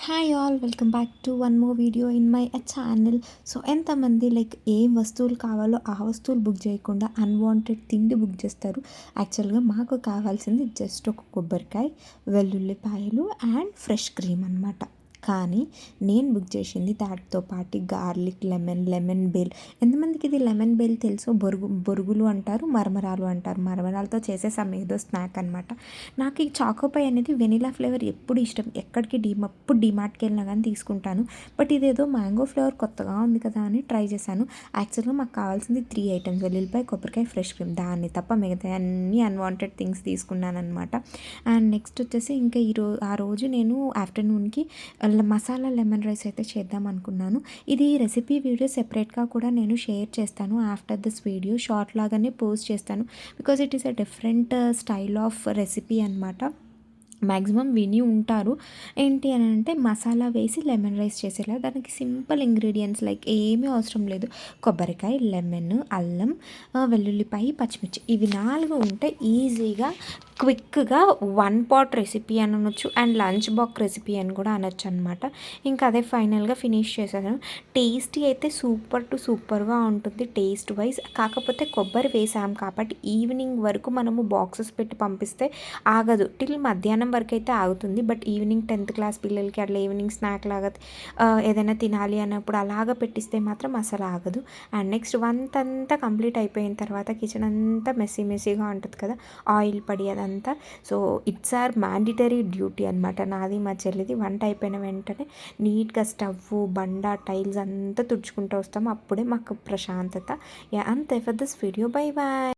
Hi all welcome back to one more video in my channel. So ఎంతమంది ఏం వస్తువులు కావాలో ఆ వస్తువులు బుక్ చేయకుండా అన్వాంటెడ్ తిండి బుక్ చేస్తారు. యాక్చువల్గా మాకు కావాల్సింది జస్ట్ ఒక కొబ్బరికాయ, వెల్లుల్లిపాయలు అండ్ ఫ్రెష్ క్రీమ్ అనమాట. కానీ నేను బుక్ చేసింది దాటితో పాటు గార్లిక్, లెమన్ బేల్. ఎంతమందికి ఇది లెమన్ బేల్ తెలుసు? బొరుగులు అంటారు, మరమరాలు అంటారు. మరమరాలతో చేసేసాం ఏదో స్నాక్ అనమాట. నాకు ఈ చాకోపై అనేది వెనిలా ఫ్లేవర్ ఎప్పుడు ఇష్టం. ఎక్కడికి డిమార్ట్కి వెళ్ళినా కానీ తీసుకుంటాను. బట్ ఇదేదో మ్యాంగో ఫ్లేవర్ కొత్తగా ఉంది కదా అని ట్రై చేశాను. యాక్చువల్గా మాకు కావాల్సింది 3 ఐటమ్స్: వెల్లుల్లిపాయ, కొబ్బరికాయ, ఫ్రెష్ క్రీమ్. దాన్ని తప్ప మిగతా అన్ని అన్వాంటెడ్ థింగ్స్ తీసుకున్నాను అనమాట. అండ్ నెక్స్ట్ వచ్చేసి ఇంకా ఆ రోజు నేను ఆఫ్టర్నూన్కి మసాలా లెమన్ రైస్ అయితే చేద్దాం అనుకున్నాను. ఇది రెసిపీ వీడియో సెపరేట్గా కూడా నేను షేర్ చేస్తాను. ఆఫ్టర్ దిస్ వీడియో షార్ట్ లాగానే పోస్ట్ చేస్తాను. Because it is a different style of recipe అనమాట. మ్యాక్సిమం విని ఉంటారు. ఏంటి అని అంటే మసాలా వేసి లెమన్ రైస్ చేసేలా. దానికి సింపుల్ ఇంగ్రీడియంట్స్ ఏమీ అవసరం లేదు. కొబ్బరికాయ, లెమన్, అల్లం, వెల్లుల్లిపాయ, పచ్చిమిర్చి. ఇవి 4 ఉంటే ఈజీగా క్విక్గా వన్ పాట్ రెసిపీ అని అనొచ్చు అండ్ లంచ్ బాక్స్ రెసిపీ అని కూడా అనొచ్చు అనమాట. ఇంకా అదే ఫైనల్గా ఫినిష్ చేశాను. టేస్టీ అయితే సూపర్గా ఉంటుంది టేస్ట్ వైజ్. కాకపోతే కొబ్బరి వేసాం కాబట్టి ఈవినింగ్ వరకు మనము బాక్సెస్ పెట్టి పంపిస్తే ఆగదు. టిల్ మధ్యాహ్నం వరకు అయితే ఆగుతుంది. బట్ ఈవినింగ్ 10th క్లాస్ పిల్లలకి అట్లా ఈవినింగ్ స్నాక్ లాగా ఏదైనా తినాలి అన్నప్పుడు అలాగా పెట్టిస్తే మాత్రం అసలు ఆగదు. అండ్ నెక్స్ట్ వంట అంతా కంప్లీట్ అయిపోయిన తర్వాత కిచెన్ అంతా మెస్సీగా ఉంటుంది కదా, ఆయిల్ పడి అదంతా. So it's our mandatory duty అనమాట నాది మా చెల్లిది. వంట అయిపోయిన వెంటనే నీట్గా స్టవ్, బండ, టైల్స్ అంతా తుడుచుకుంటూ వస్తాము. అప్పుడే మాకు ప్రశాంతత. అంతే for this video. Bye bye.